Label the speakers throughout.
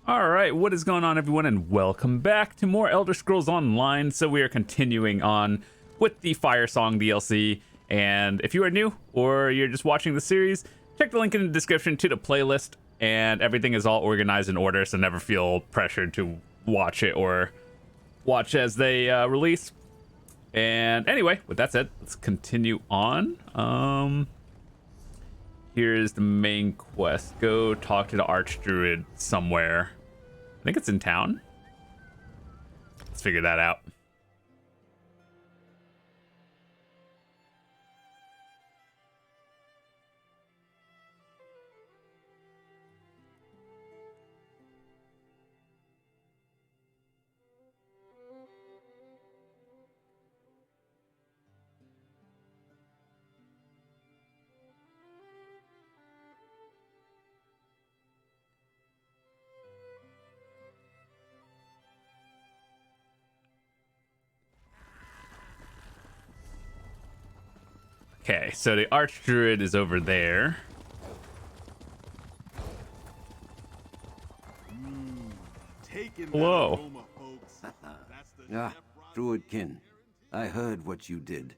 Speaker 1: Alright, what is going on, everyone, and welcome back to more Elder Scrolls Online. So we are continuing on with the Firesong DLC, and if you are new, or you're just watching the series, check the link in the description to the playlist, and everything is all organized in order, so never feel pressured to watch it or watch as they release. And anyway, with that said, let's continue on. Here's the main quest. Go talk to the Archdruid somewhere. I think it's in town. Let's figure that out. Okay, so the Archdruid is over there. Hello.
Speaker 2: Druidkin, I heard what you did.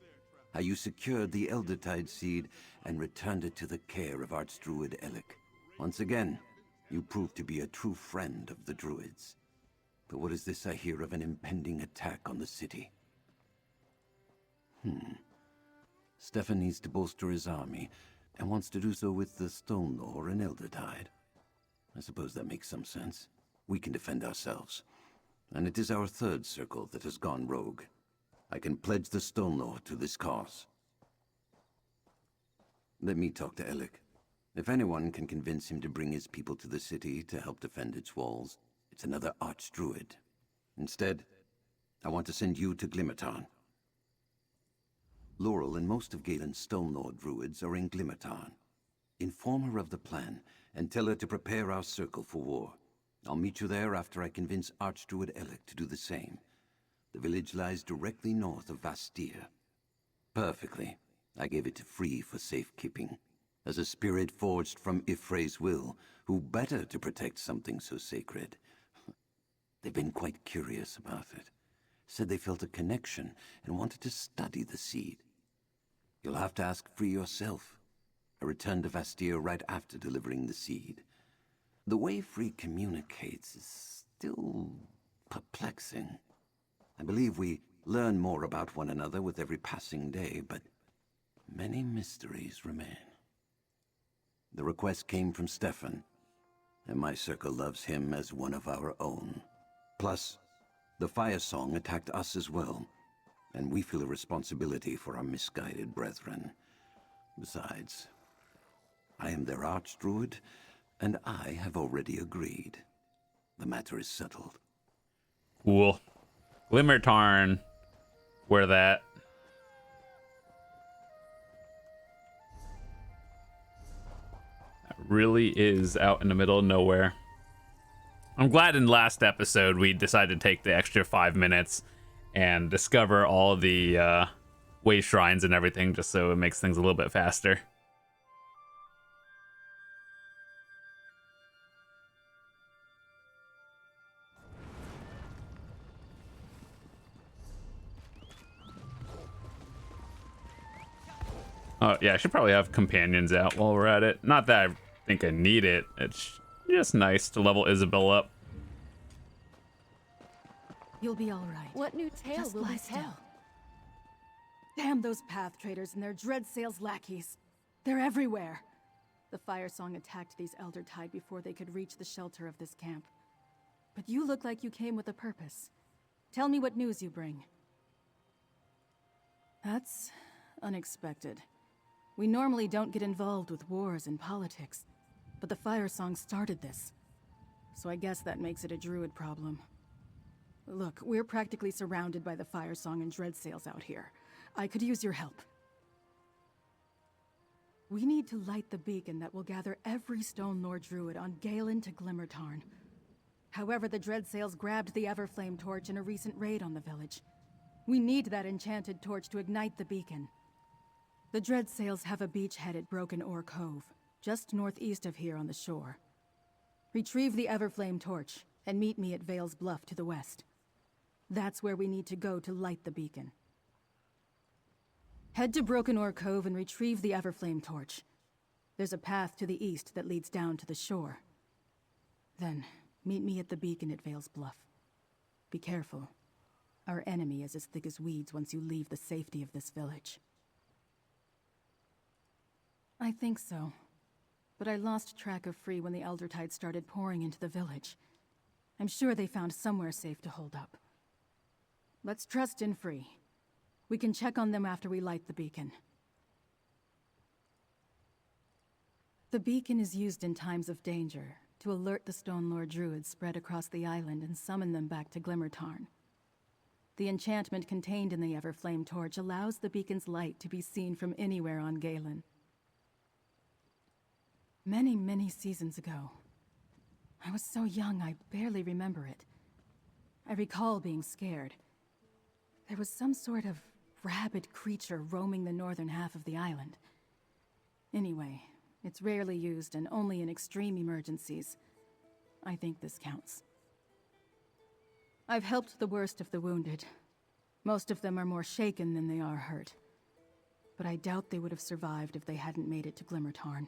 Speaker 2: How you secured the Eldertide seed and returned it to the care of Archdruid Ellic. Once again, you proved to be a true friend of the Druids. But what is this I hear of an impending attack on the city? Stefan needs to bolster his army, and wants to do so with the Jonlaw and Eldertide. I suppose that makes some sense. We can defend ourselves. And it is our third circle that has gone rogue. I can pledge the Jonlaw to this cause. Let me talk to Ellic. If anyone can convince him to bring his people to the city to help defend its walls, it's another Archdruid. Instead, I want to send you to Glimmertarn. Laurel and most of Galen's Jonlaw druids are in Glimmertarn. Inform her of the plan, and tell her to prepare our circle for war. I'll meet you there after I convince Archdruid Ellic to do the same. The village lies directly north of Vastir. Perfectly. I gave it to Free for safekeeping. As a spirit forged from Ifre's will, who better to protect something so sacred? They've been quite curious about it. Said they felt a connection and wanted to study the seed. You'll have to ask Free yourself. I returned to Vastir right after delivering the seed. The way Free communicates is still perplexing. I believe we learn more about one another with every passing day, but many mysteries remain. The request came from Stefan, and my circle loves him as one of our own. Plus, the Firesong attacked us as well, and we feel a responsibility for our misguided brethren. Besides, I am their Archdruid, and I have already agreed. The matter is settled.
Speaker 1: Cool. Glimmertarn. Where that? That really is out in the middle of nowhere. I'm glad in last episode we decided to take the extra 5 minutes and discover all the way shrines and everything, just so it makes things a little bit faster. Oh, yeah, I should probably have companions out while we're at it. Not that I think I need it. It's just nice to level Isabel up.
Speaker 3: You'll be all right.
Speaker 4: What new tale
Speaker 3: Just
Speaker 4: will
Speaker 3: lie
Speaker 4: we
Speaker 3: still.
Speaker 4: tell?
Speaker 3: Damn those path traders and their dread sales lackeys. They're everywhere. The Firesong attacked these Eldertide before they could reach the shelter of this camp. But you look like you came with a purpose. Tell me what news you bring. That's unexpected. We normally don't get involved with wars and politics, but the Firesong started this. So I guess that makes it a druid problem. Look, we're practically surrounded by the Firesong and dread sales out here. I could use your help. We need to light the beacon that will gather every Jonlaw druid on Galen to Glimmertarn. However, the dread sales grabbed the Everflame torch in a recent raid on the village. We need that enchanted torch to ignite the beacon. The Dreadsails have a beach-headed Broken Oar Cove, just northeast of here on the shore. Retrieve the Everflame torch and meet me at Vale's Bluff to the west. That's where we need to go to light the beacon. Head to Broken Oar Cove and retrieve the Everflame torch. There's a path to the east that leads down to the shore. Then, meet me at the beacon at Vale's Bluff. Be careful. Our enemy is as thick as weeds once you leave the safety of this village. I think so. But I lost track of Free when the Elder Tide started pouring into the village. I'm sure they found somewhere safe to hold up. Let's trust in Free. We can check on them after we light the beacon. The beacon is used in times of danger to alert the Stone Lord Druids spread across the island and summon them back to Glimmertarn. The enchantment contained in the Everflame torch allows the beacon's light to be seen from anywhere on Galen. Many, many seasons ago. I was so young I barely remember it. I recall being scared. There was some sort of rabid creature roaming the northern half of the island. Anyway, it's rarely used and only in extreme emergencies. I think this counts. I've helped the worst of the wounded. Most of them are more shaken than they are hurt. But I doubt they would have survived if they hadn't made it to Glimmertarn.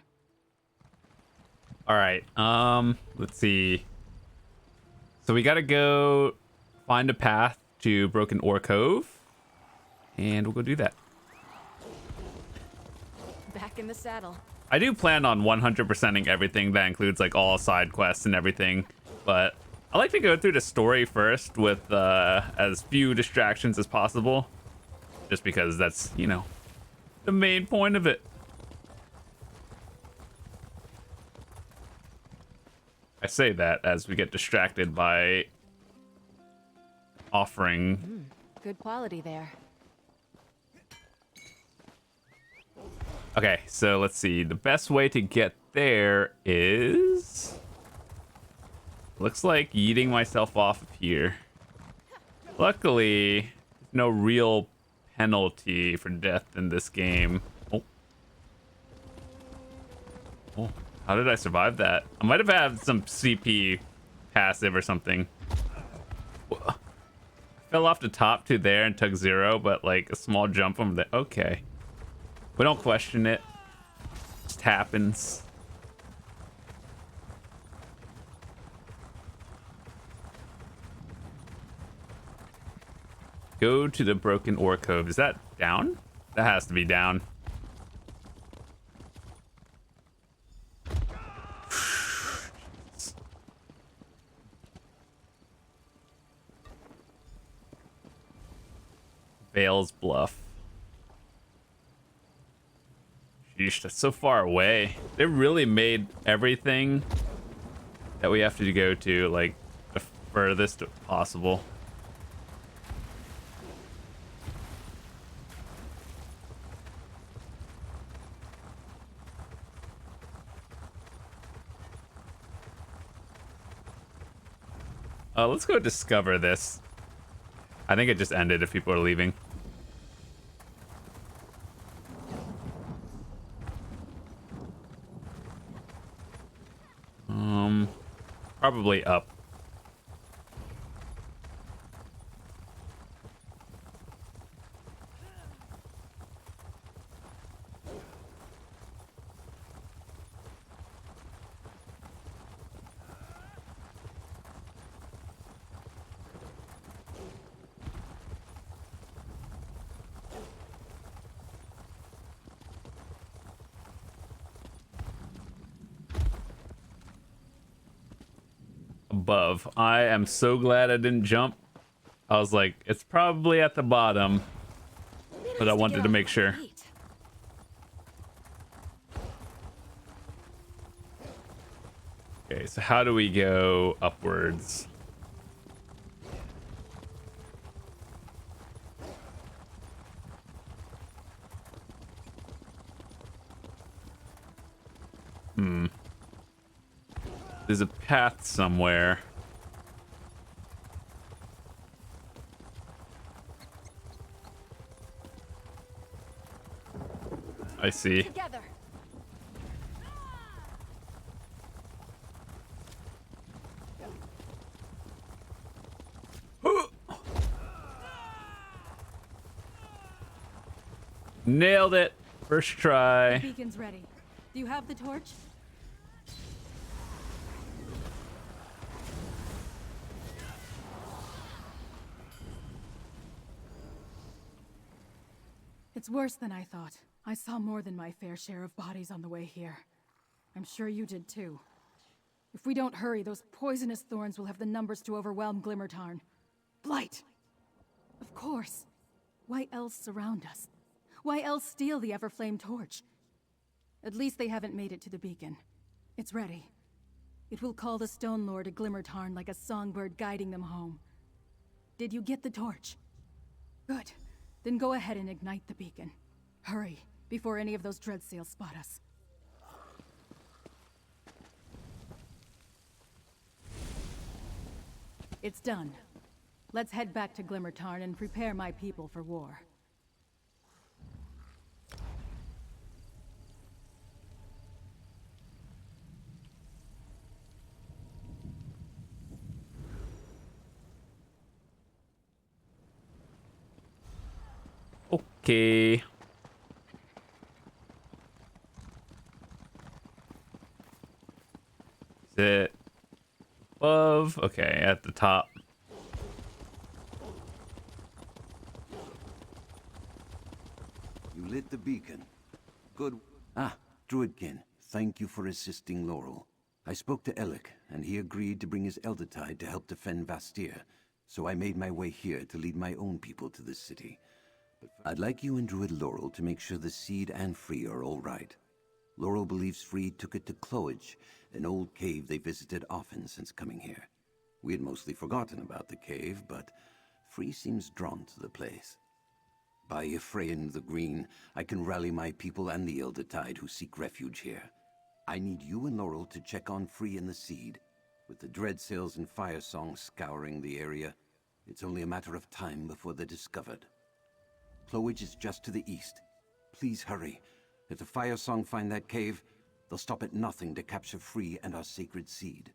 Speaker 1: All right. Let's see. So we gotta go find a path to Broken Oar Cove, and we'll go do that.
Speaker 3: Back in the saddle.
Speaker 1: I do plan on 100%ing everything. That includes like all side quests and everything, but I like to go through the story first with as few distractions as possible, just because that's, you know, the main point of it. I say that as we get distracted by offering.
Speaker 3: Good quality there.
Speaker 1: Okay, so let's see. The best way to get there is... looks like yeeting myself off of here. Luckily, no real penalty for death in this game. Oh. Oh. How did I survive that? I might have had some CP passive or something. I fell off the top to there and took 0, but like a small jump from there. Okay. We don't question it. It just happens. Go to the Broken Oar Cove. Is that down? That has to be down. Vale's Bluff. Sheesh, that's so far away. They really made everything that we have to go to like the furthest possible. Let's go discover this. I think it just ended if people are leaving. Probably up. Above. I am so glad I didn't jump. I was like, it's probably at the bottom, but I wanted to make sure. Okay, so how do we go upwards? There's a path somewhere. I see.
Speaker 3: Together.
Speaker 1: Nailed it. First try.
Speaker 3: The beacon's ready. Do you have the torch? It's worse than I thought. I saw more than my fair share of bodies on the way here. I'm sure you did too. If we don't hurry, those poisonous thorns will have the numbers to overwhelm Glimmertarn. Blight! Of course. Why else surround us? Why else steal the Everflame torch? At least they haven't made it to the beacon. It's ready. It will call the Stone Lord to Glimmertarn like a songbird guiding them home. Did you get the torch? Good. Then go ahead and ignite the beacon. Hurry, before any of those Dreadsails spot us. It's done. Let's head back to Glimmertarn and prepare my people for war.
Speaker 1: Okay. Is it above? Okay, at the top.
Speaker 2: You lit the beacon. Good. Ah, Druidkin, thank you for assisting Laurel. I spoke to Alec, and he agreed to bring his Eldertide to help defend Vastir, so I made my way here to lead my own people to this city. But I'd like you and Druid Laurel to make sure the Seed and Free are all right. Laurel believes Free took it to Cloage, an old cave they visited often since coming here. We had mostly forgotten about the cave, but Free seems drawn to the place. By Ephraim the Green, I can rally my people and the Eldertide who seek refuge here. I need you and Laurel to check on Free and the Seed. With the Dreadsails and Firesong scouring the area, it's only a matter of time before they're discovered. Cloage is just to the east. Please hurry. If the Firesong find that cave, they'll stop at nothing to capture Free and our sacred seed.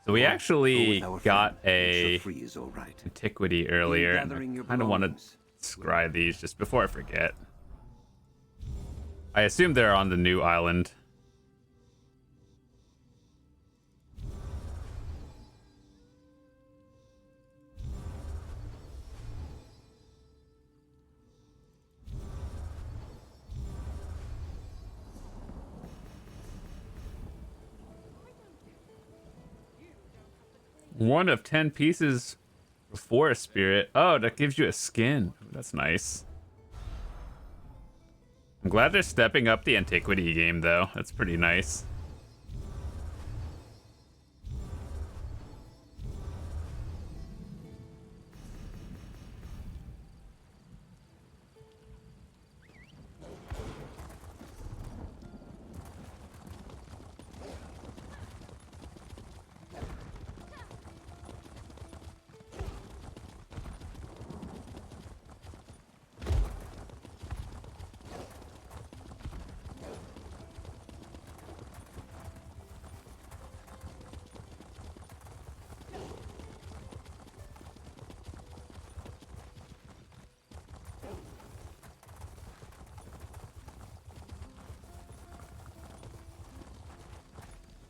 Speaker 1: So we actually got
Speaker 2: a
Speaker 1: a antiquity earlier, and I kind of want to scry these just before I forget. I assume they're on the new island. One of 10 pieces before a spirit. Oh, that gives you a skin. That's nice. I'm glad they're stepping up the antiquity game, though. That's pretty nice.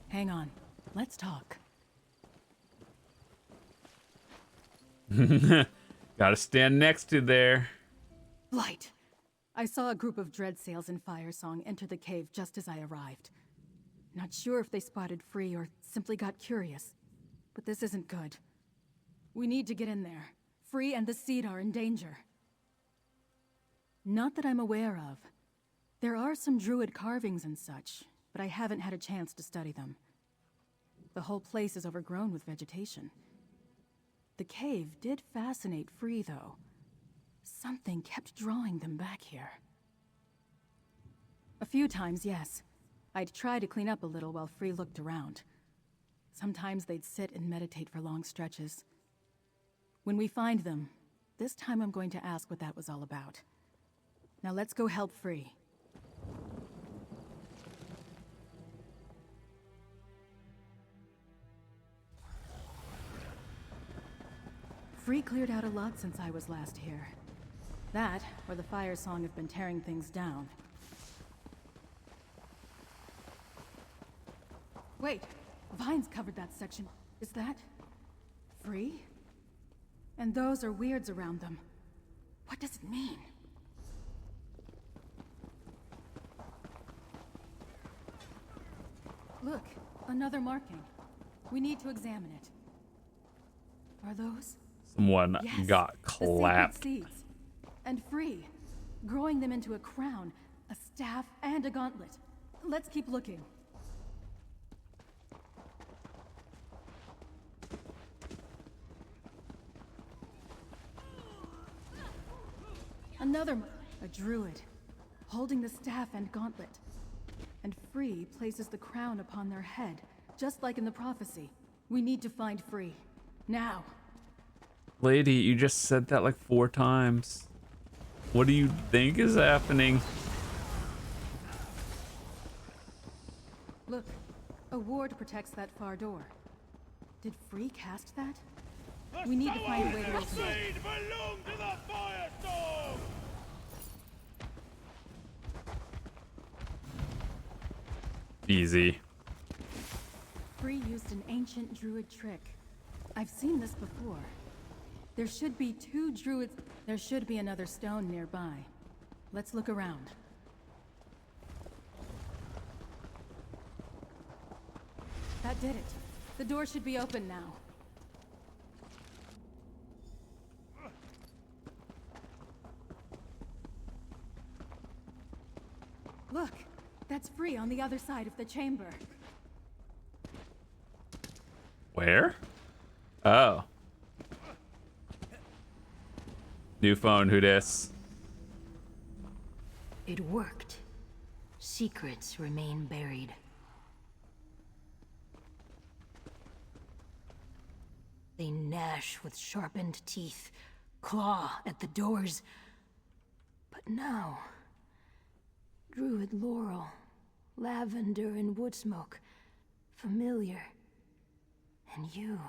Speaker 3: Hang on. Let's talk.
Speaker 1: Gotta stand next to there.
Speaker 3: Blight! I saw a group of Dreadsails and Firesong enter the cave just as I arrived. Not sure if they spotted Free or simply got curious. But this isn't good. We need to get in there. Free and the Seed are in danger. Not that I'm aware of. There are some druid carvings and such, but I haven't had a chance to study them. The whole place is overgrown with vegetation. The cave did fascinate Free, though. Something kept drawing them back here. A few times, yes. I'd try to clean up a little while Free looked around. Sometimes they'd sit and meditate for long stretches. When we find them, this time I'm going to ask what that was all about. Now let's go help Free. Free cleared out a lot since I was last here. That, or the Firesong have been tearing things down. Wait, vines covered that section. Is that... Free? And those are weirds around them. What does it mean? Look, another marking. We need to examine it. Are those?
Speaker 1: Someone
Speaker 3: Yes,
Speaker 1: got
Speaker 3: the sacred
Speaker 1: clapped.
Speaker 3: seeds. And Free, growing them into a crown, a staff, and a gauntlet. Let's keep looking. A druid, holding the staff and gauntlet. And Free places the crown upon their head, just like in the prophecy. We need to find Free. Now.
Speaker 1: Lady, you just said that like 4 times. What do you think is happening?
Speaker 3: Look, a ward protects that far door. Did Free cast that? We need to find a way to open it.
Speaker 4: Belong to the Firesong!
Speaker 1: Easy.
Speaker 3: Free used an ancient druid trick. I've seen this before. There should be 2 druids. There should be another stone nearby. Let's look around. That did it. The door should be open now. Look, that's Free on the other side of the chamber.
Speaker 1: Where? Oh. New phone, who dis?
Speaker 5: It worked. Secrets remain buried. They gnash with sharpened teeth, claw at the doors. But now, druid laurel, lavender and wood smoke, familiar. And you,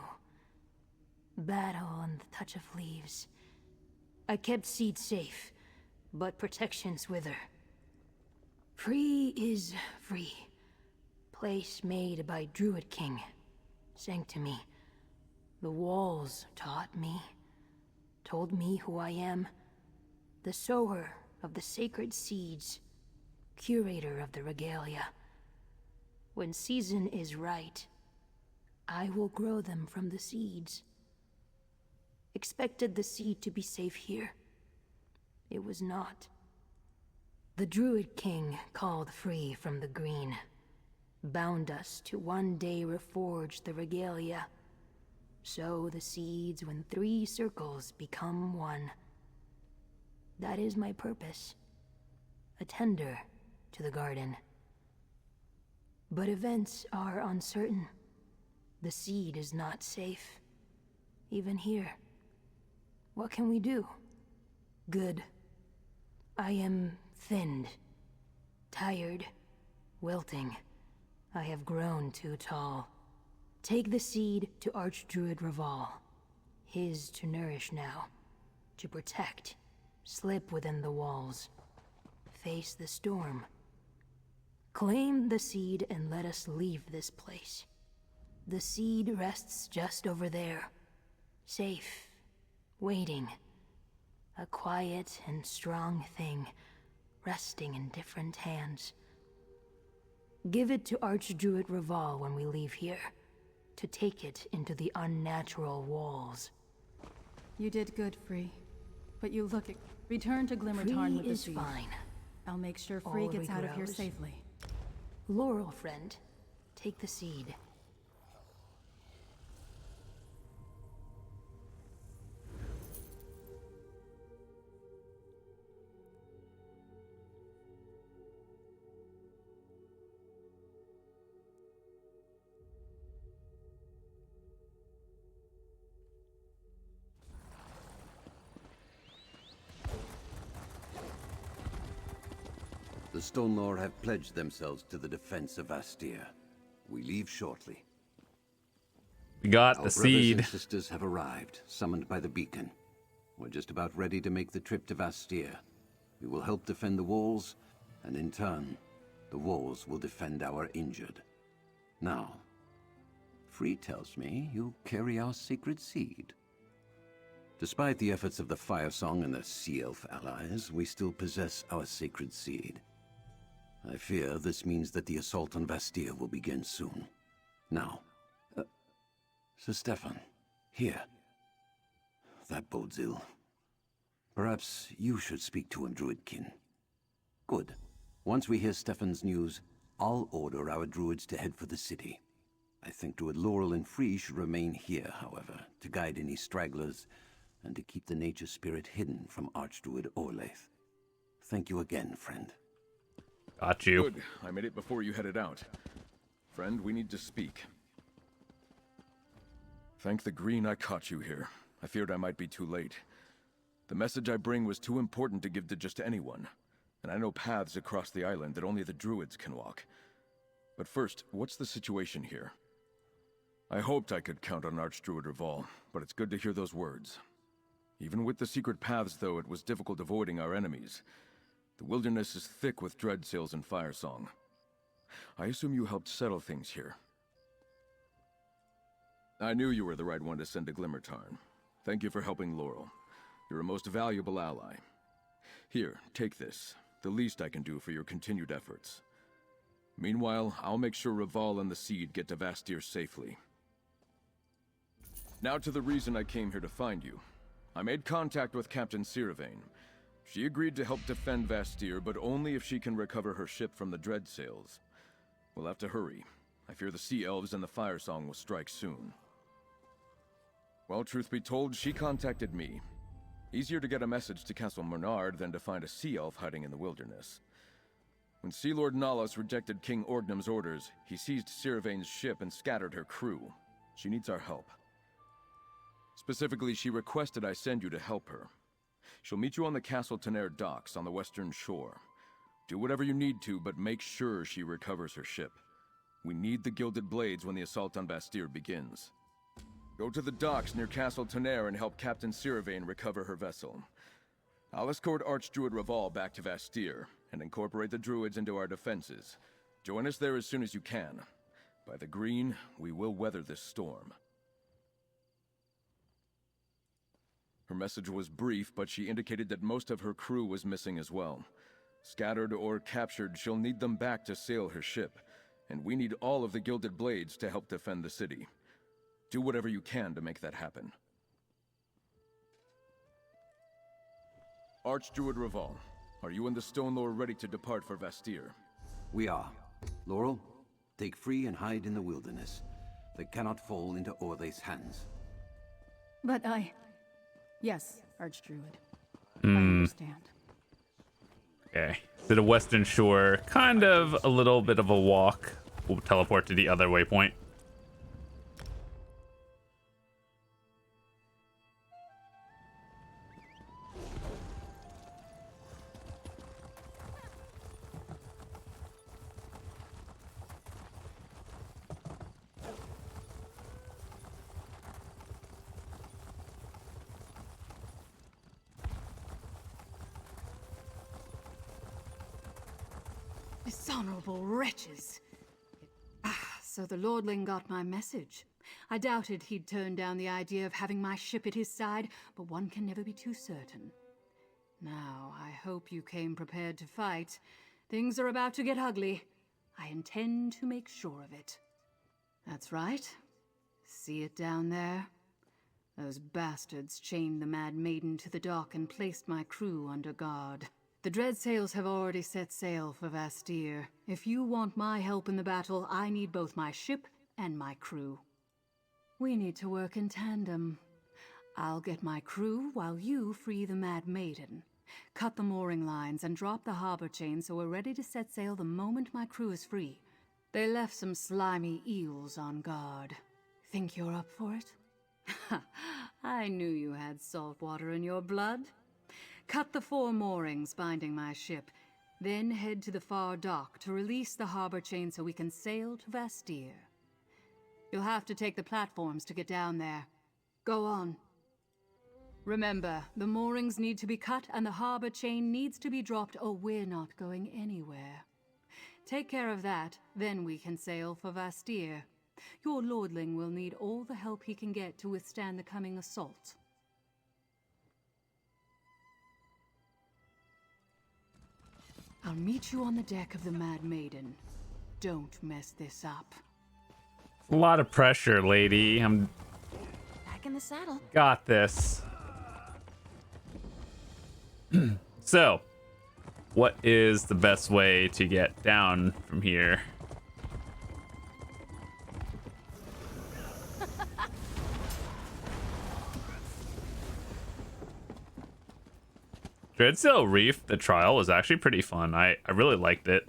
Speaker 5: battle and the touch of leaves. I kept seed safe, but protections wither. Free is free. Place made by Druid King. Sanctity. The walls taught me, told me who I am. The sower of the sacred seeds, curator of the regalia. When season is right, I will grow them from the seeds. Expected the seed to be safe here. It was not. The Druid King called Free from the green. Bound us to one day reforge the regalia. Sow the seeds when 3 circles become one. That is my purpose. A tender to the garden. But events are uncertain. The seed is not safe. Even here. What can we do? Good. I am thinned. Tired. Wilting. I have grown too tall. Take the seed to Archdruid Raval. His to nourish now. To protect. Slip within the walls. Face the storm. Claim the seed and let us leave this place. The seed rests just over there. Safe. Waiting. A quiet and strong thing. Resting in different hands. Give it to Archdruid Raval when we leave here. To take it into the unnatural walls.
Speaker 3: You did good, Free. But you look at... Return to Glimmertarn with the seed.
Speaker 5: Fine.
Speaker 3: I'll make sure Free
Speaker 5: All
Speaker 3: gets out of here
Speaker 5: regrows.
Speaker 3: safely.
Speaker 5: Laurel friend, take the seed.
Speaker 2: The Jonlaw have pledged themselves to the defense of Astir. We leave shortly.
Speaker 1: We got
Speaker 2: Our
Speaker 1: the
Speaker 2: brothers
Speaker 1: seed.
Speaker 2: and sisters have arrived, summoned by the beacon. We're just about ready to make the trip to Vastir. We will help defend the walls, and in turn, the walls will defend our injured. Now, Free tells me you carry our sacred seed. Despite the efforts of the Firesong and the Sea Elf allies, we still possess our sacred seed. I fear this means that the assault on Vastir will begin soon. Now, Sir Stefan, here. That bodes ill. Perhaps you should speak to him, Druidkin. Good. Once we hear Stefan's news, I'll order our druids to head for the city. I think Druid Laurel and Free should remain here, however, to guide any stragglers and to keep the nature spirit hidden from Archdruid Orlaith. Thank you again, friend.
Speaker 1: Got you.
Speaker 6: Good. I made it before you headed out. Friend, we need to speak. Thank the green I caught you here. I feared I might be too late. The message I bring was too important to give to just anyone. And I know paths across the island that only the druids can walk. But first, what's the situation here? I hoped I could count on Archdruid Reval, but it's good to hear those words. Even with the secret paths, though, it was difficult avoiding our enemies. The wilderness is thick with dreadsails and Firesong. I assume you helped settle things here. I knew you were the right one to send to Glimmertarn. Thank you for helping Laurel. You're a most valuable ally. Here, take this. The least I can do for your continued efforts. Meanwhile, I'll make sure Reval and the Seed get to Vastir safely. Now to the reason I came here to find you. I made contact with Captain Siravain. She agreed to help defend Vastir, but only if she can recover her ship from the Dreadsails. We'll have to hurry. I fear the Sea Elves and the Firesong will strike soon. Well, truth be told, she contacted me. Easier to get a message to Castle Mernard than to find a Sea Elf hiding in the wilderness. When Sea Lord Nalos rejected King Orgnum's orders, he seized Siravain's ship and scattered her crew. She needs our help. Specifically, she requested I send you to help her. She'll meet you on the Castle Tenair docks on the western shore. Do whatever you need to, but make sure she recovers her ship. We need the Gilded Blades when the assault on Vastir begins. Go to the docks near Castle Tenair and help Captain Siravain recover her vessel. I'll escort Archdruid Reval back to Vastir and incorporate the druids into our defenses. Join us there as soon as you can. By the green, we will weather this storm. Her message was brief, but she indicated that most of her crew was missing as well. Scattered or captured, she'll need them back to sail her ship, and we need all of the Gilded Blades to help defend the city. Do whatever you can to make that happen. Archdruid Reval, are you and the Stonelord ready to depart for Vastir?
Speaker 2: We are. Laurel, take Free and hide in the wilderness. They cannot fall into Orlaith's hands.
Speaker 3: But Yes, Archdruid. I understand.
Speaker 1: Okay. To the western shore, kind of a little bit of a walk. We'll teleport to the other waypoint.
Speaker 3: Dishonorable wretches. So the Lordling got my message. I doubted he'd turn down the idea of having my ship at his side, but one can never be too certain. Now, I hope you came prepared to fight. Things are about to get ugly. I intend to make sure of it. That's right. See it down there? Those bastards chained the Mad Maiden to the dock and placed my crew under guard. The Dreadsails have already set sail for Vastir. If you want my help in the battle, I need both my ship and my crew. We need to work in tandem. I'll get my crew while you free the Mad Maiden. Cut the mooring lines and drop the harbor chain so we're ready to set sail the moment my crew is free. They left some slimy eels on guard. Think you're up for it? I knew you had salt water in your blood. Cut the 4 moorings binding my ship, then head to the far dock to release the harbor chain so we can sail to Vastir. You'll have to take the platforms to get down there. Go on. Remember, the moorings need to be cut and the harbor chain needs to be dropped or we're not going anywhere. Take care of that, then we can sail for Vastir. Your lordling will need all the help he can get to withstand the coming assault. I'll meet you on the deck of the Mad Maiden. Don't mess this up.
Speaker 1: A lot of pressure, lady. I'm
Speaker 3: Back in the saddle.
Speaker 1: got this. So, what is the best way to get down from here? Dreadsail Reef, the trial, was actually pretty fun. I really liked it.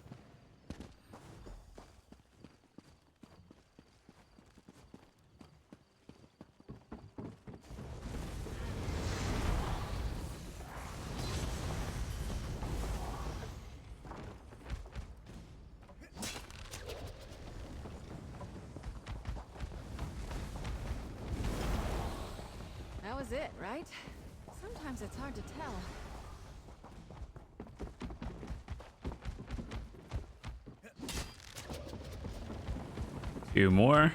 Speaker 3: That was it, right? Sometimes it's hard to tell.
Speaker 1: Two more.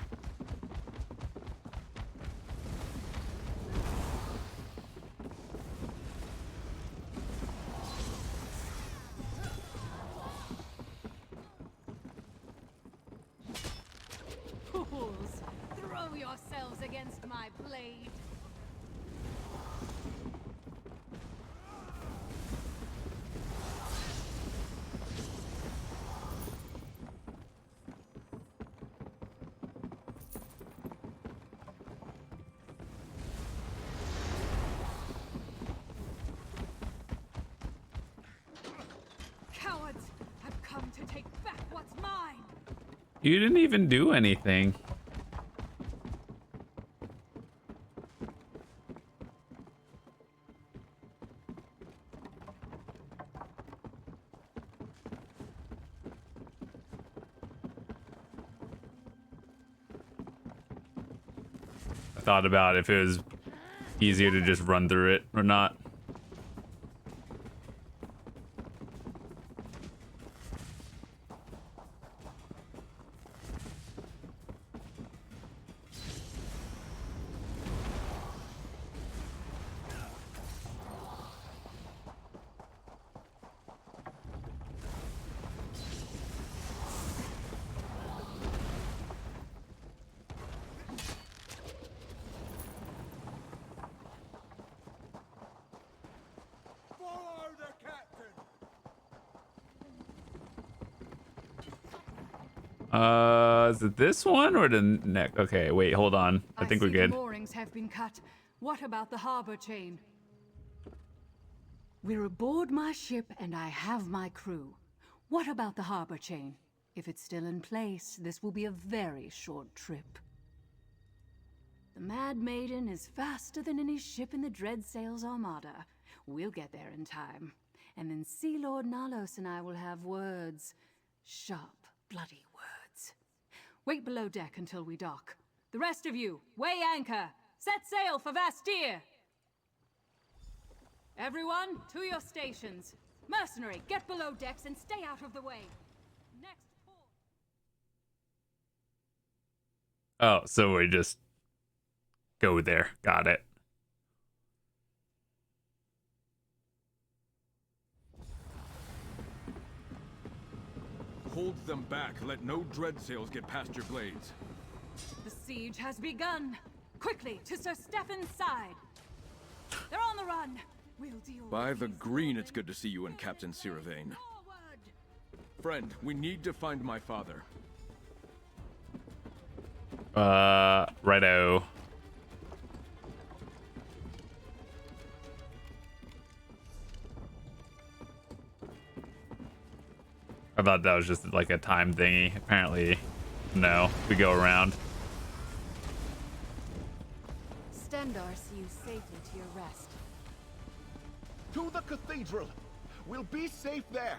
Speaker 3: Fools! Throw yourselves against my blade! Cowards! I've come to take back what's mine!
Speaker 1: You didn't even do anything. I thought about if it was easier to just run through it or not.
Speaker 4: Follow the captain!
Speaker 1: Is it this one or the next? Okay, wait, hold on. I think we're
Speaker 3: see
Speaker 1: good.
Speaker 3: The moorings have been cut. What about the harbor chain? We're aboard my ship and I have my crew. What about the harbor chain? If it's still in place, this will be a very short trip. The Mad Maiden is faster than any ship in the Dreadsail's armada. We'll get there in time. And then Sea Lord Nalos and I will have words. Sharp, bloody words. Wait below deck until we dock. The rest of you, weigh anchor! Set sail for Vastir! Everyone, to your stations. Mercenary, get below decks and stay out of the way. Next port.
Speaker 1: Oh, so we just go there. Got it.
Speaker 6: Hold them back. Let no dreadsails get past your blades.
Speaker 3: The siege has begun. Quickly, to Sir Stefan's side. They're on the run. We'll deal
Speaker 6: By
Speaker 3: with
Speaker 6: the
Speaker 3: these
Speaker 6: green,
Speaker 3: sword
Speaker 6: it's good to see you and Captain Siravain.
Speaker 3: Forward!
Speaker 6: Friend, we need to find my father.
Speaker 1: Righto. I thought that was just like a time thingy. Apparently, no. We go around.
Speaker 3: Stendar see you safely to your rest.
Speaker 7: To the cathedral! We'll be safe there!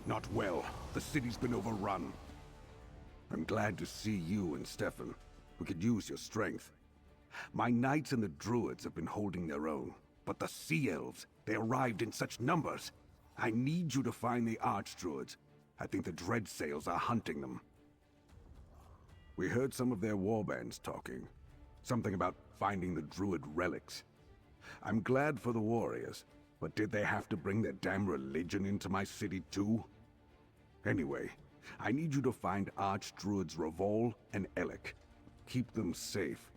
Speaker 7: Not well. The city's been overrun.
Speaker 8: I'm glad to see you and Stefan. We could use your strength. My knights and the druids have been holding their own, but the sea elves, they arrived in such numbers. I need you to find the archdruids. I think the Dreadsails are hunting them. We heard some of their warbands talking. Something about finding the druid relics. I'm glad for the warriors, but did they have to bring their damn religion into my city too? Anyway, I need you to find archdruids Revol and Elec. Keep them safe.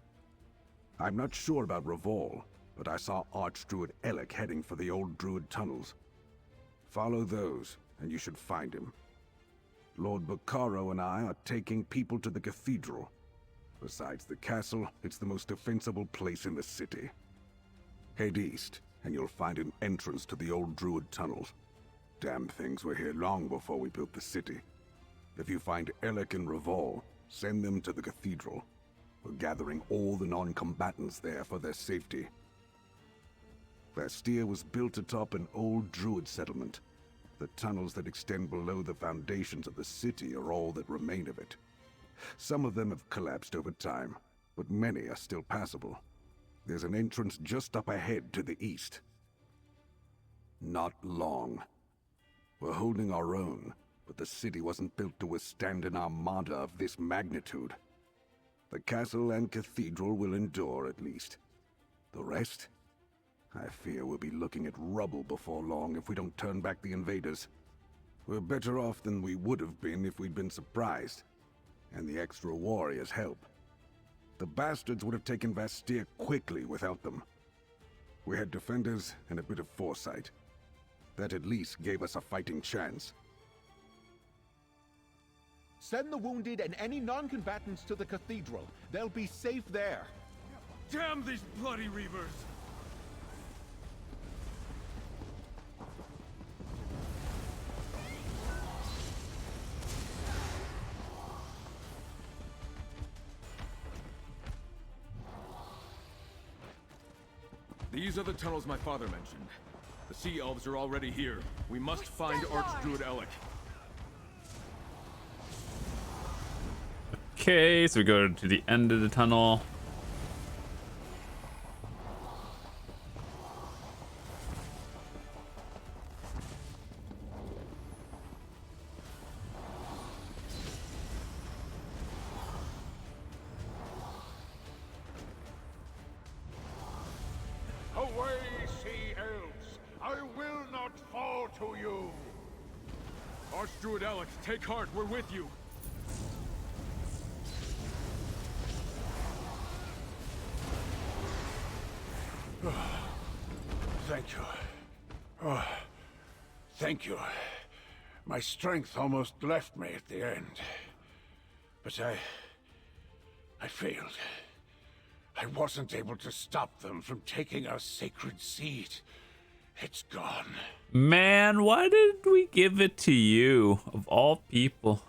Speaker 8: I'm not sure about Revol, but I saw Archdruid Elec heading for the old druid tunnels. Follow those, and you should find him. Lord Bacaro and I are taking people to the cathedral. Besides the castle, it's the most defensible place in the city. Head east, and you'll find an entrance to the old druid tunnels. Damn things were here long before we built the city. If you find Elec and Revol, send them to the cathedral. We're gathering all the non-combatants there for their safety. Vastir was built atop an old druid settlement. The tunnels that extend below the foundations of the city are all that remain of it. Some of them have collapsed over time, but many are still passable. There's an entrance just up ahead to the east. Not long. We're holding our own, but the city wasn't built to withstand an armada of this magnitude. The castle and cathedral will endure at least. The rest? I fear we'll be looking at rubble before long if we don't turn back the invaders. We're better off than we would have been if we'd been surprised. And the extra warriors help. The bastards would have taken Vastir quickly without them. We had defenders and a bit of foresight. That at least gave us a fighting chance.
Speaker 7: Send the wounded and any non-combatants to the cathedral. They'll be safe there.
Speaker 4: Damn these bloody reavers!
Speaker 6: These are the tunnels my father mentioned. The sea elves are already here. We must find Archdruid Elec.
Speaker 1: Okay, so we go to the end of the tunnel.
Speaker 4: Away, sea elves! I will not fall to you!
Speaker 6: Archdruid Elec, take heart, we're with you.
Speaker 4: Thank you. Oh, thank you. My strength almost left me at the end. But I failed. I wasn't able to stop them from taking our sacred seed. It's gone.
Speaker 1: Man, why did we give it to you, of all people?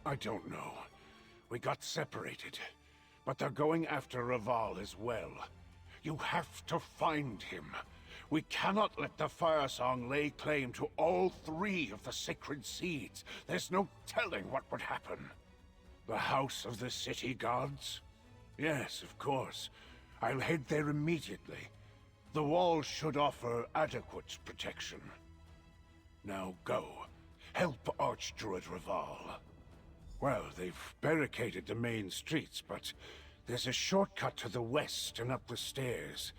Speaker 4: I don't know. We got separated. But they're going after Raval as well. You have to find him. We cannot let the Firesong lay claim to all 3 of the sacred seeds. There's no telling what would happen. The House of the City Gods? Yes, of course. I'll head there immediately. The wall should offer adequate protection. Now go. Help Archdruid Raval. Well, they've barricaded the main streets, but there's a shortcut to the west and up the stairs.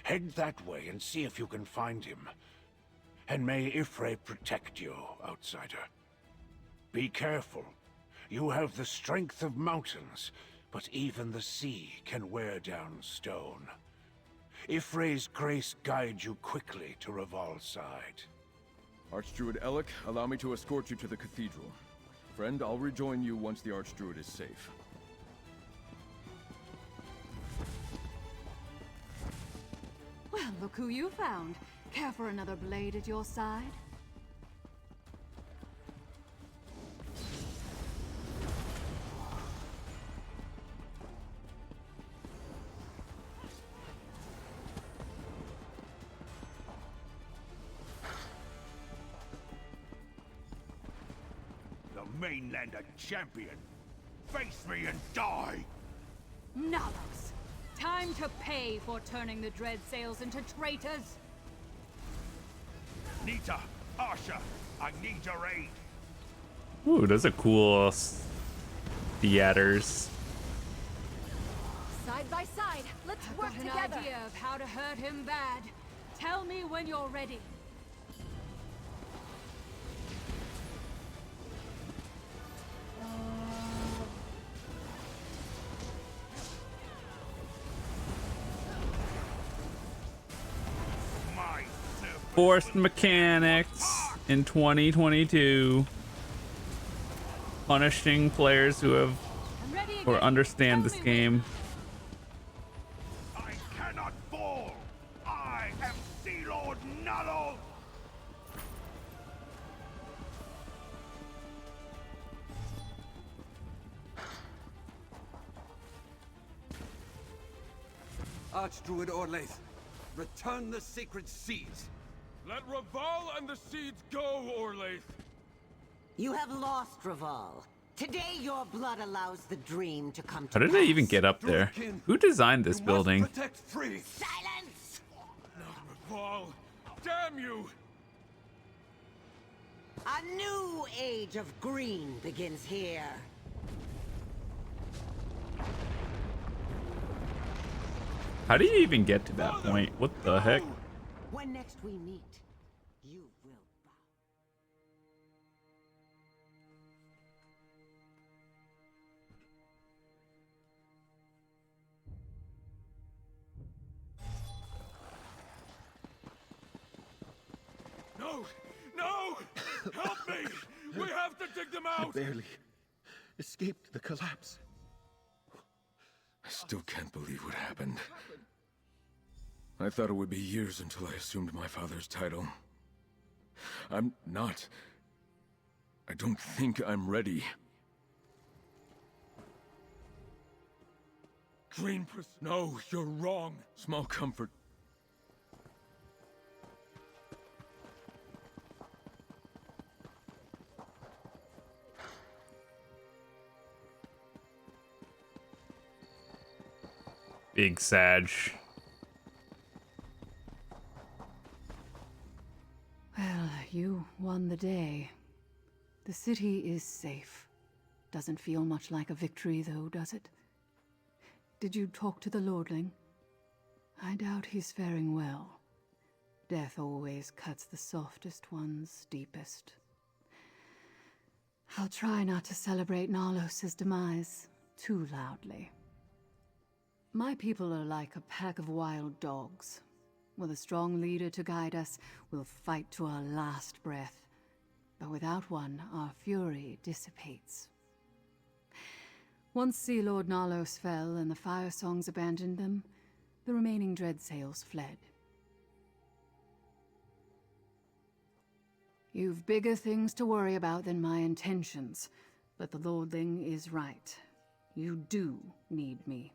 Speaker 4: Head that way and see if you can find him. And may Ifre protect you, outsider. Be careful. You have the strength of mountains, but even the sea can wear down stone. Ifre's grace guide you quickly to Raval's side.
Speaker 6: Archdruid Elec, allow me to escort you to the cathedral. Friend, I'll rejoin you once the Archdruid is safe.
Speaker 3: Well, look who you found. Care for another blade at your side?
Speaker 4: The Mainlander champion. Face me and die!
Speaker 9: Nalos! Time to pay for turning the Dread Sails into traitors!
Speaker 4: Nita, Asha, I need your aid.
Speaker 1: Ooh, those are cool theaters.
Speaker 9: Side by side, let's work together! I've got an idea of how to hurt him bad. Tell me when you're ready.
Speaker 1: Forced mechanics in 2022. Punishing players who have or understand this game.
Speaker 4: I cannot fall! I am Sea Lord Nalo!
Speaker 2: Archdruid Orlaith, return the sacred seeds.
Speaker 6: Let Raval and the seeds go, Orlaith!
Speaker 10: You have lost, Raval. Today your blood allows the dream to come to
Speaker 1: How did they even get up there? Who designed this building?
Speaker 2: Protect free.
Speaker 10: Silence!
Speaker 6: Not Raval! Damn you!
Speaker 10: A new age of green begins here.
Speaker 1: How do you even get to that point? What the heck?
Speaker 10: When next we meet, you will bow.
Speaker 6: No! No! Help me! We have to dig them out!
Speaker 7: Barely escaped the collapse.
Speaker 6: I still can't believe what happened. I thought it would be years until I assumed my father's title. I'm not. I don't think I'm ready. No, you're wrong. Small comfort.
Speaker 1: Big Sag.
Speaker 3: Well, you won the day. The city is safe. Doesn't feel much like a victory, though, does it? Did you talk to the Lordling? I doubt he's faring well. Death always cuts the softest ones deepest. I'll try not to celebrate Nalos' demise too loudly. My people are like a pack of wild dogs. With a strong leader to guide us, we'll fight to our last breath. But without one, our fury dissipates. Once Sea Lord Nalos fell and the Firesongs abandoned them, the remaining Dreadsails fled. You've bigger things to worry about than my intentions, but the Lordling is right. You do need me.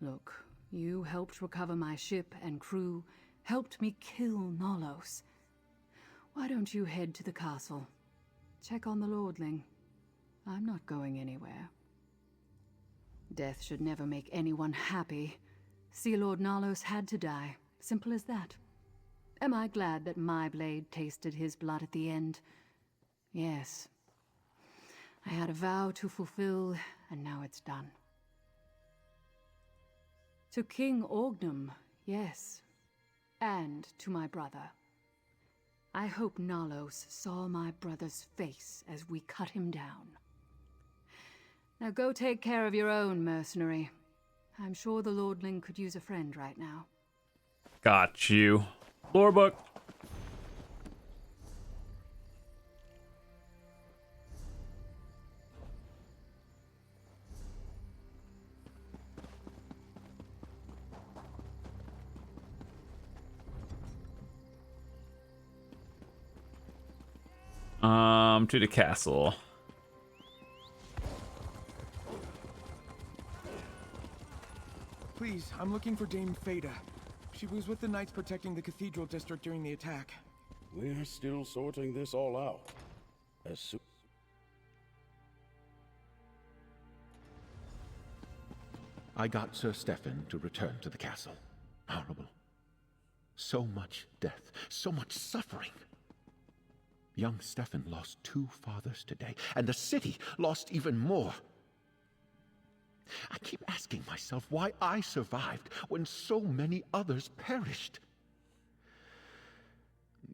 Speaker 3: Look, you helped recover my ship and crew, helped me kill Nalos. Why don't you head to the castle? Check on the Lordling. I'm not going anywhere. Death should never make anyone happy. Sea Lord Nalos had to die. Simple as that. Am I glad that my blade tasted his blood at the end? Yes. I had a vow to fulfill, and now it's done. To King Orgnum, yes. And to my brother. I hope Nalos saw my brother's face as we cut him down. Now go take care of your own, mercenary. I'm sure the Lordling could use a friend right now.
Speaker 1: Got you. Lore book. To the castle.
Speaker 11: Please, I'm looking for Dame Fada. She was with the knights protecting the cathedral district during the attack.
Speaker 12: We're still sorting this all out. As soon... I got Sir Stefan to return to the castle. Horrible. So much death, so much suffering. Young Stefan lost 2 fathers today, and the city lost even more. I keep asking myself why I survived when so many others perished.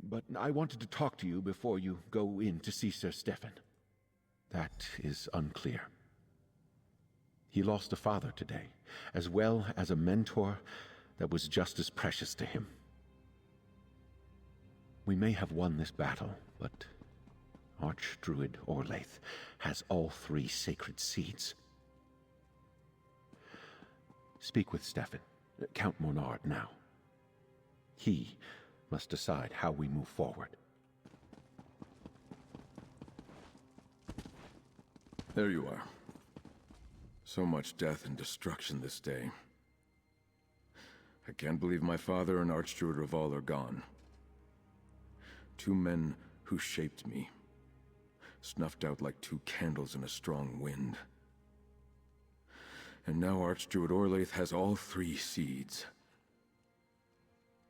Speaker 12: But I wanted to talk to you before you go in to see Sir Stefan. That is unclear. He lost a father today, as well as a mentor that was just as precious to him. We may have won this battle, but Archdruid Orlaith has all 3 sacred seeds. Speak with Stefan, Count Monard now. He must decide how we move forward.
Speaker 6: There you are. So much death and destruction this day. I can't believe my father and Archdruid Raval are gone. 2 men who shaped me, snuffed out like 2 candles in a strong wind. And now Archdruid Orlaith has all 3 seeds.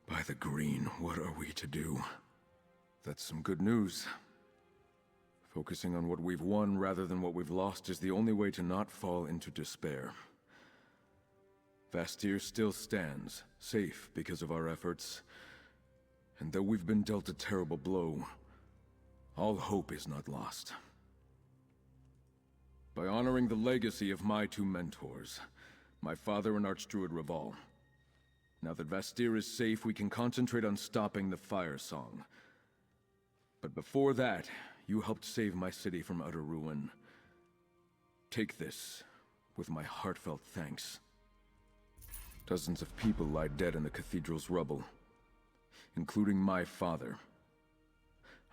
Speaker 6: By the green, what are we to do? That's some good news. Focusing on what we've won rather than what we've lost is the only way to not fall into despair. Vastir still stands, safe because of our efforts. And though we've been dealt a terrible blow, all hope is not lost. By honoring the legacy of my 2 mentors, my father and Archdruid Raval, now that Vastir is safe, we can concentrate on stopping the Firesong. But before that, you helped save my city from utter ruin. Take this with my heartfelt thanks. Dozens of people lie dead in the cathedral's rubble, including my father.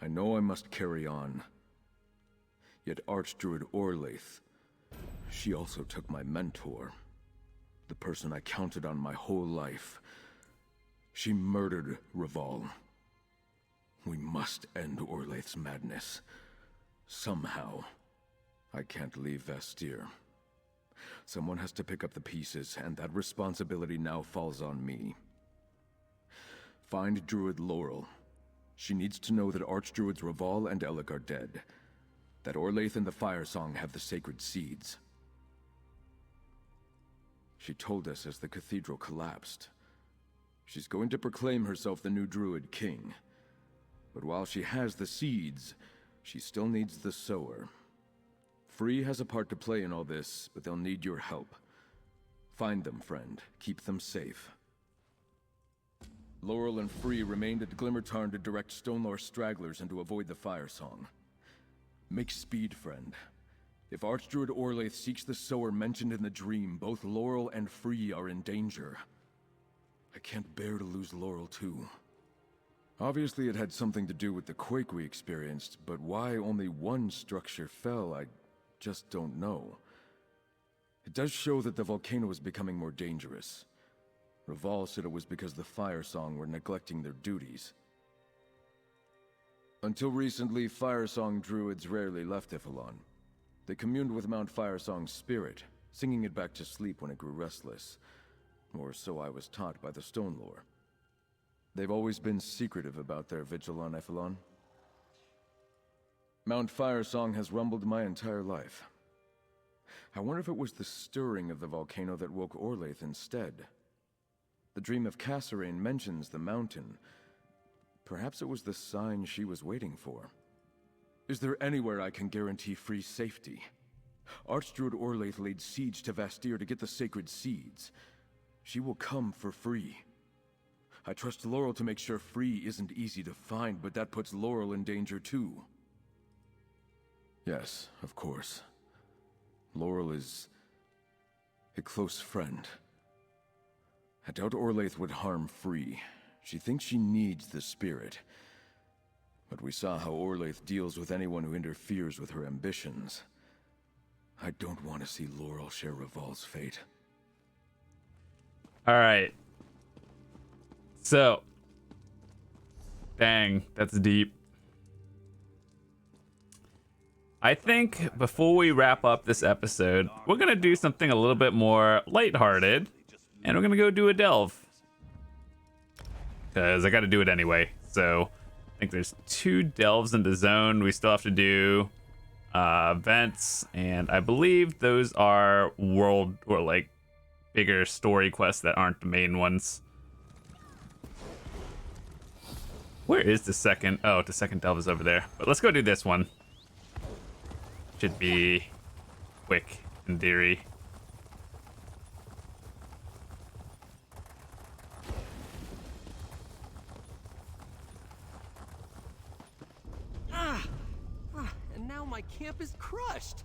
Speaker 6: I know I must carry on. Yet Archdruid Orlaith, she also took my mentor, the person I counted on my whole life. She murdered Raval. We must end Orlaith's madness. Somehow. I can't leave Vastir. Someone has to pick up the pieces, and that responsibility now falls on me. Find Druid Laurel. She needs to know that Archdruids Raval and Elec are dead. That Orlaith and the Firesong have the sacred seeds. She told us as the cathedral collapsed. She's going to proclaim herself the new Druid King. But while she has the seeds, she still needs the sower. Free has a part to play in all this, but they'll need your help. Find them, friend. Keep them safe. Laurel and Free remained at Glimmertarn to direct Stonelore stragglers and to avoid the Firesong. Make speed, friend. If Archdruid Orlaith seeks the sower mentioned in the dream, both Laurel and Free are in danger. I can't bear to lose Laurel, too. Obviously, it had something to do with the quake we experienced, but why only one structure fell, I just don't know. It does show that the volcano is becoming more dangerous. Raval said it was because the Firesong were neglecting their duties. Until recently, Firesong druids rarely left Ifilon. They communed with Mount Firesong's spirit, singing it back to sleep when it grew restless. Or so I was taught by the Stonelore. They've always been secretive about their vigil on Ifilon. Mount Firesong has rumbled my entire life. I wonder if it was the stirring of the volcano that woke Orlaith instead. The dream of Kasserine mentions the mountain. Perhaps it was the sign she was waiting for. Is there anywhere I can guarantee Free safety? Archdruid Orlaith laid siege to Vastir to get the sacred seeds. She will come for Free. I trust Laurel to make sure Free isn't easy to find, but that puts Laurel in danger too. Yes, of course. Laurel is a close friend. I doubt Orlaith would harm Free. She thinks she needs the spirit. But we saw how Orlaith deals with anyone who interferes with her ambitions. I don't want to see Laurel share Raval's fate.
Speaker 1: All right. So, dang, that's deep. I think before we wrap up this episode, we're going to do something a little bit more lighthearted, and we're going to go do a delve. Because I got to do it anyway. So I think there's 2 delves in the zone. We still have to do vents, and I believe those are world or like bigger story quests that aren't the main ones. Where is the second? Oh, the second delve is over there. But let's go do this one. Should be quick in theory.
Speaker 13: And now my camp is crushed.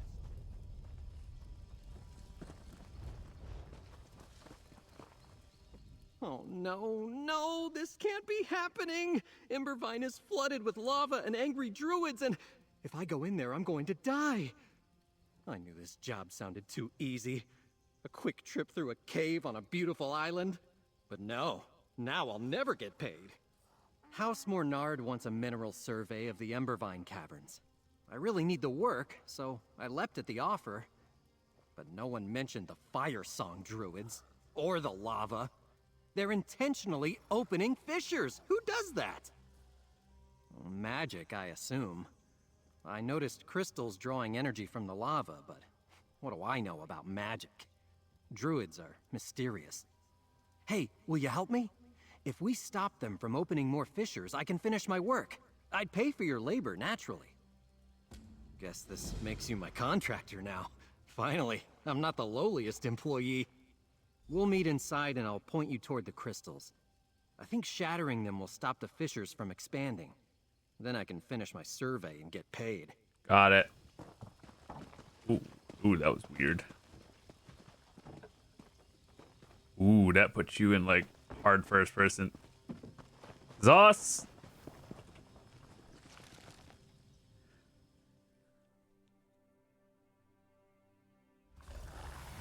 Speaker 13: Oh no, this can't be happening! Embervine is flooded with lava and angry druids, and if I go in there, I'm going to die. I knew this job sounded too easy. A quick trip through a cave on a beautiful island. But no, now I'll never get paid. House Mornard wants a mineral survey of the Embervine caverns. I really need the work, so I leapt at the offer. But no one mentioned the Firesong druids, or the lava. They're intentionally opening fissures. Who does that? Magic, I assume. I noticed crystals drawing energy from the lava, but what do I know about magic? Druids are mysterious. Hey, will you help me? If we stop them from opening more fissures, I can finish my work. I'd pay for your labor, naturally. Guess this makes you my contractor now. Finally, I'm not the lowliest employee. We'll meet inside and I'll point you toward the crystals. I think shattering them will stop the fissures from expanding. Then I can finish my survey and get paid.
Speaker 1: Got it. Ooh, that was weird. Ooh, that puts you in like hard first person. Zos!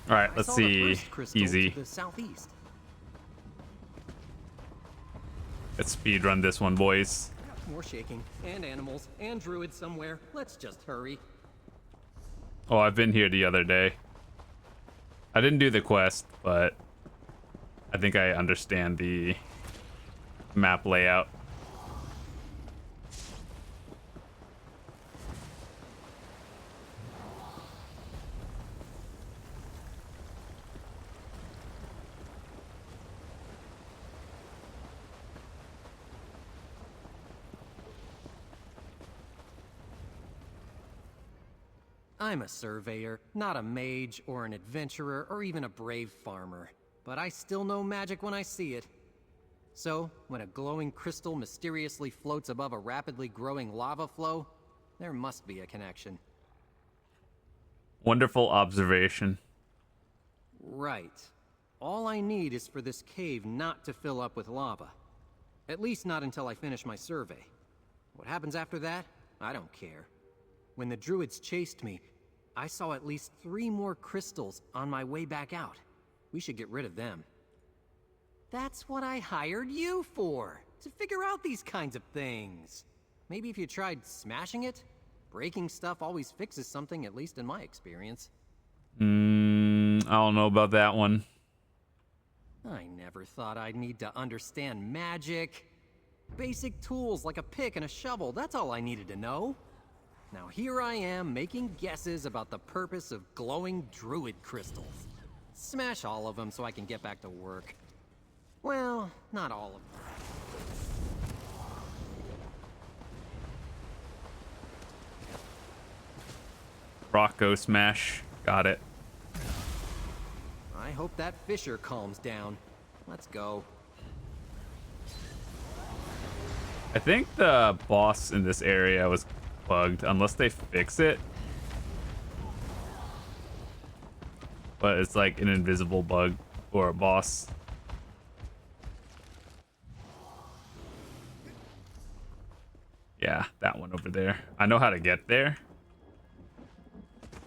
Speaker 1: All right, let's see. Easy.
Speaker 13: To the southeast.
Speaker 1: Let's speed run this one, boys.
Speaker 13: More shaking, and animals, and druids somewhere. Let's just hurry.
Speaker 1: Oh, I've been here the other day. I didn't do the quest, but I think I understand the map layout.
Speaker 13: I'm a surveyor, not a mage or an adventurer or even a brave farmer. But I still know magic when I see it. So, when a glowing crystal mysteriously floats above a rapidly growing lava flow, there must be a connection.
Speaker 1: Wonderful observation.
Speaker 13: Right. All I need is for this cave not to fill up with lava. At least not until I finish my survey. What happens after that? I don't care. When the druids chased me, I saw at least 3 more crystals on my way back out. We should get rid of them. That's what I hired you for, to figure out these kinds of things. Maybe if you tried smashing it, breaking stuff always fixes something, at least in my experience.
Speaker 1: I don't know about that one.
Speaker 13: I never thought I'd need to understand magic. Basic tools like a pick and a shovel, that's all I needed to know. Now here I am making guesses about the purpose of glowing druid crystals. Smash all of them so I can get back to work. Well, not all of them.
Speaker 1: Rocco smash. Got it.
Speaker 13: I hope that fissure calms down. Let's go.
Speaker 1: I think the boss in this area was bugged, unless they fix it. But it's like an invisible bug or a boss. Yeah, that one over there. I know how to get there.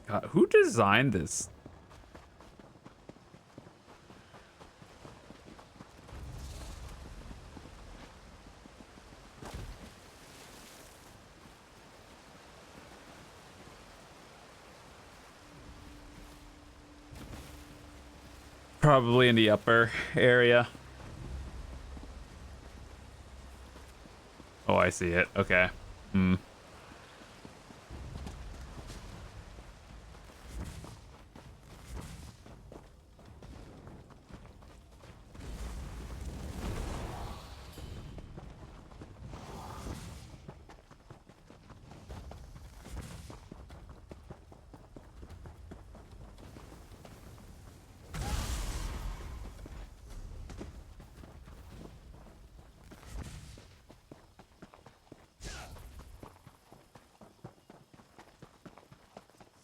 Speaker 1: God, who designed this? Probably in the upper area. Oh, I see it. Okay. Hmm.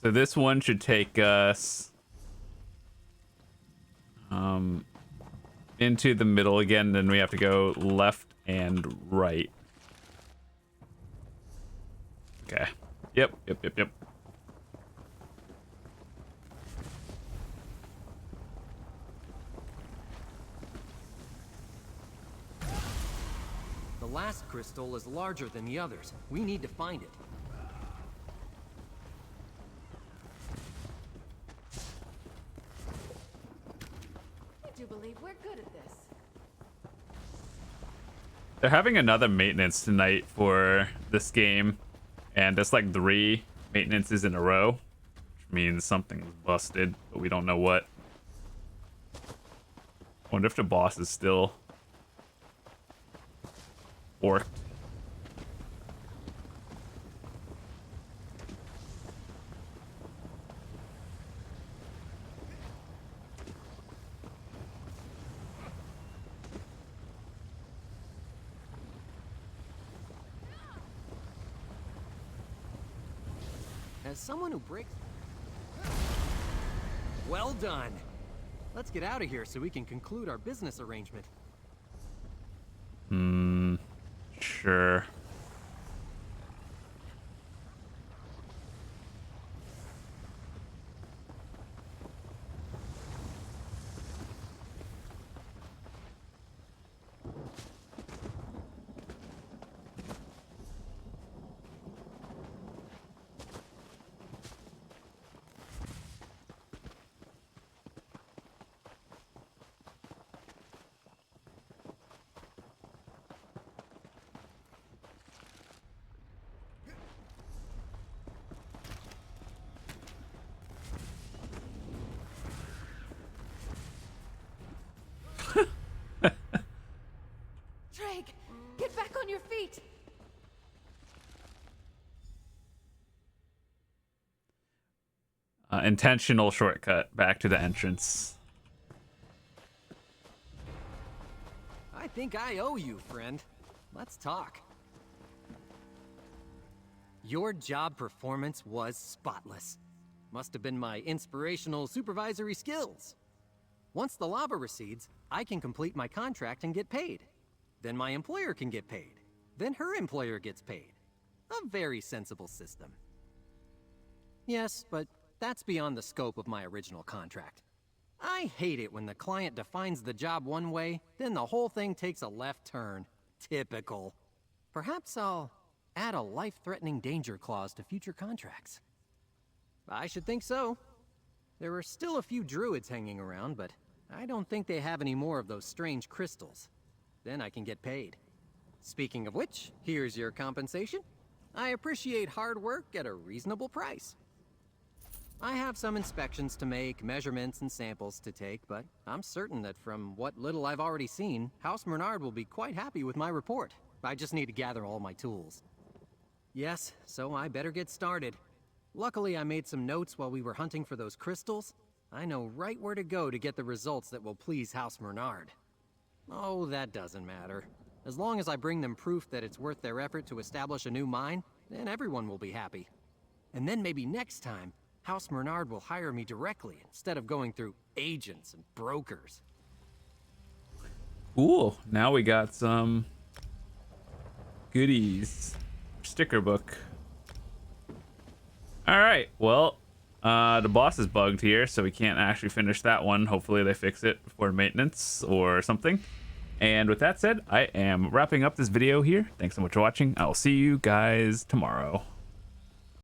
Speaker 1: So this one should take us into the middle again, then we have to go left and right. Okay. Yep.
Speaker 13: The last crystal is larger than the others. We need to find it.
Speaker 9: I do believe we're good at this.
Speaker 1: They're having another maintenance tonight for this game, and it's like 3 maintenances in a row, which means something's busted, but we don't know what. Wonder if the boss is still orked.
Speaker 13: As someone who breaks... Well done! Let's get out of here so we can conclude our business arrangement.
Speaker 1: Sure.
Speaker 9: Drake, get back on your feet!
Speaker 1: Intentional shortcut back to the entrance.
Speaker 13: I think I owe you, friend. Let's talk. Your job performance was spotless. Must have been my inspirational supervisory skills. Once the lava recedes, I can complete my contract and get paid. Then my employer can get paid. Then her employer gets paid. A very sensible system. Yes, but that's beyond the scope of my original contract. I hate it when the client defines the job one way, then the whole thing takes a left turn. Typical. Perhaps I'll add a life-threatening danger clause to future contracts. I should think so. There are still a few druids hanging around, but I don't think they have any more of those strange crystals. Then I can get paid. Speaking of which, here's your compensation. I appreciate hard work at a reasonable price. I have some inspections to make, measurements and samples to take, but I'm certain that from what little I've already seen, House Bernard will be quite happy with my report. I just need to gather all my tools. Yes, so I better get started. Luckily, I made some notes while we were hunting for those crystals. I know right where to go to get the results that will please House Bernard. Oh, that doesn't matter. As long as I bring them proof that it's worth their effort to establish a new mine, then everyone will be happy. And then maybe next time, House Bernard will hire me directly instead of going through agents and brokers.
Speaker 1: Cool. Now we got some goodies. Sticker book. All right. Well, the boss is bugged here, so we can't actually finish that one. Hopefully they fix it before maintenance or something. And with that said, I am wrapping up this video here. Thanks so much for watching. I'll see you guys tomorrow.